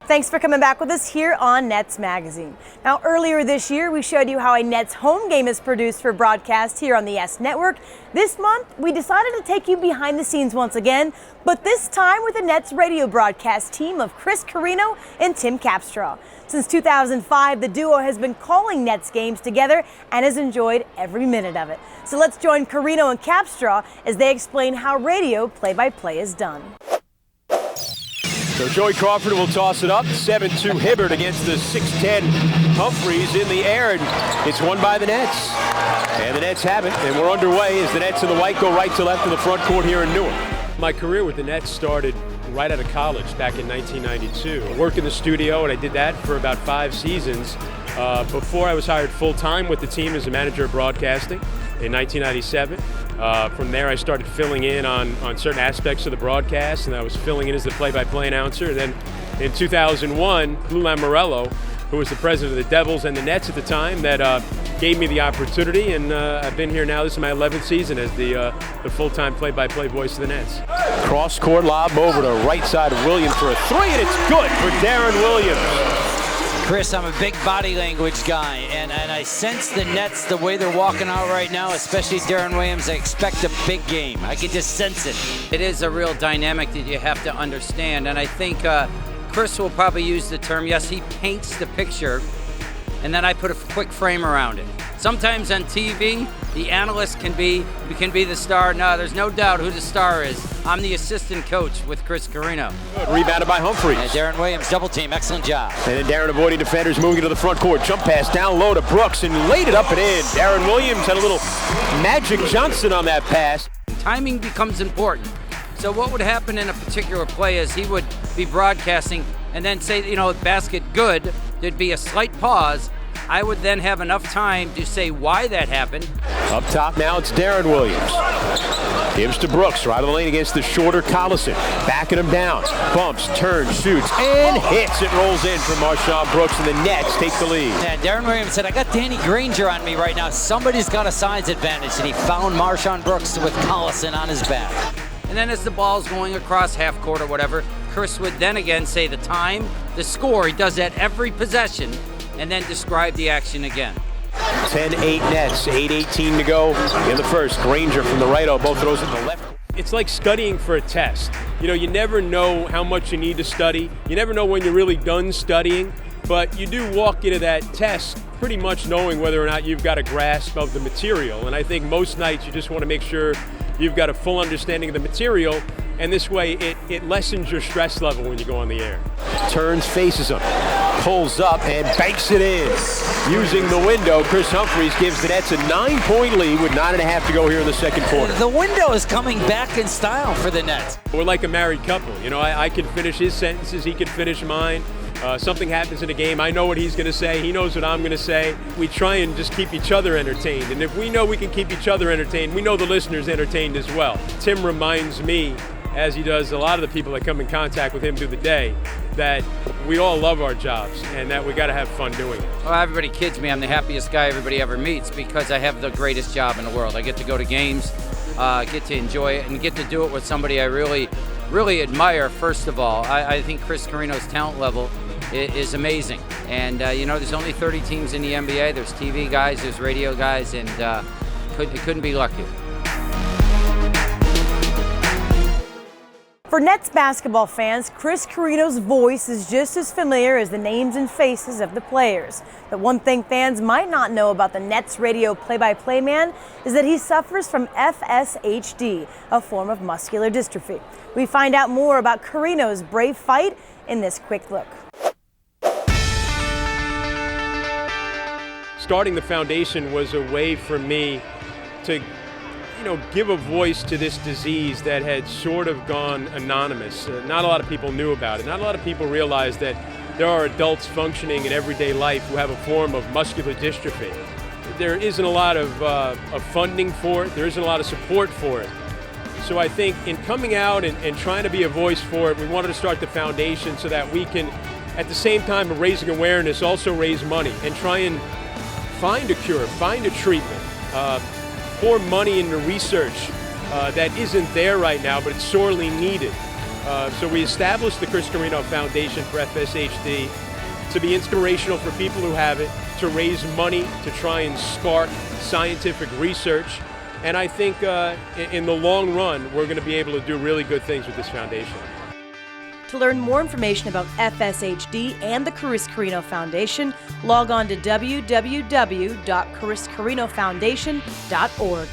Thanks for coming back with us here on Nets Magazine. Now, earlier this year, we showed you how a Nets home game is produced for broadcast here on the S Network. This month, we decided to take you behind the scenes once again, but this time with the Nets radio broadcast team of Chris Carrino and Tim Capstraw. Since 2005, the duo has been calling Nets games together and has enjoyed every minute of it. So let's join Carrino and Capstraw as they explain how radio play-by-play is done. So Joey Crawford will toss it up. 7-2 Hibbert against the 6'10 Humphreys in the air, and it's won by the Nets. And the Nets have it, and we're underway as the Nets and the white go right to left in the front court here in Newark. My career with the Nets started right out of college back in 1992. I worked in the studio, and I did that for about 5 seasons before I was hired full-time with the team as a manager of broadcasting in 1997. From there, I started filling in on certain aspects of the broadcast, and I was filling in as the play-by-play announcer. And then in 2001, Lou Lamoriello, who was the president of the Devils and the Nets at the time, that gave me the opportunity, and I've been here now. This is my 11th season as the full-time play-by-play voice of the Nets. Cross-court lob over to right side of Williams for a three, and it's good for Darren Williams. Chris, I'm a big body language guy, and I sense the Nets, the way they're walking out right now, especially Darren Williams, I expect a big game. I can just sense it. It is a real dynamic that you have to understand, and I think Chris will probably use the term, yes, he paints the picture, and then I put a quick frame around it. Sometimes on TV, the analyst can be the star. No, there's no doubt who the star is. I'm the assistant coach with Chris Carrino. Good. Rebounded by Humphreys. And Darren Williams, double team, excellent job. And then Darren avoiding defenders, moving into the front court. Jump pass down low to Brooks and laid it up and in. Darren Williams had a little Magic Johnson on that pass. Timing becomes important. So what would happen in a particular play is he would be broadcasting and then say, basket good. There'd be a slight pause. I would then have enough time to say why that happened. Up top now, it's Darren Williams. Gives to Brooks, right of the lane against the shorter Collison. Backing him down. Bumps, turns, shoots, and hits. It rolls in for Marshawn Brooks, and the Nets take the lead. And Darren Williams said, I got Danny Granger on me right now. Somebody's got a size advantage, and he found Marshawn Brooks with Collison on his back. And then as the ball's going across half court or whatever, Chris would then again say the time, the score. He does that every possession, and then describe the action again. 10-8 Nets, 8:18 to go in the first. Granger from the right, both throws in the left. It's like studying for a test. You never know how much you need to study. You never know when you're really done studying, but you do walk into that test pretty much knowing whether or not you've got a grasp of the material. And I think most nights you just want to make sure you've got a full understanding of the material, and this way it lessens your stress level when you go on the air. Turns, faces him, pulls up, and banks it in. Using the window, Chris Humphreys gives the Nets a 9-point lead with 9.5 to go here in the second quarter. The window is coming back in style for the Nets. We're like a married couple. I can finish his sentences, he can finish mine. Something happens in a game, I know what he's going to say, he knows what I'm going to say. We try and just keep each other entertained, and if we know we can keep each other entertained, we know the listeners entertained as well. Tim reminds me, as he does a lot of the people that come in contact with him through the day, that we all love our jobs and that we got to have fun doing it. Well, everybody kids me, I'm the happiest guy everybody ever meets because I have the greatest job in the world. I get to go to games, get to enjoy it, and get to do it with somebody I really, really admire, first of all. I think Chris Carrino's talent level is amazing. And, there's only 30 teams in the NBA. There's TV guys, there's radio guys, and it couldn't be luckier. For Nets basketball fans, Chris Carrino's voice is just as familiar as the names and faces of the players. But one thing fans might not know about the Nets radio play-by-play man is that he suffers from FSHD, a form of muscular dystrophy. We find out more about Carrino's brave fight in this quick look. Starting the foundation was a way for me to give a voice to this disease that had sort of gone anonymous. Not a lot of people knew about it. Not a lot of people realized that there are adults functioning in everyday life who have a form of muscular dystrophy. There isn't a lot of funding for it. There isn't a lot of support for it. So I think in coming out and trying to be a voice for it, we wanted to start the foundation so that we can, at the same time of raising awareness, also raise money and try and find a cure, find a treatment. Pour money into research that isn't there right now, but it's sorely needed. So we established the Chris Carrino Foundation for FSHD to be inspirational for people who have it, to raise money, to try and spark scientific research. And I think in the long run, we're going to be able to do really good things with this foundation. To learn more information about FSHD and the Chris Carrino Foundation, log on to www.chriscarrinofoundation.org.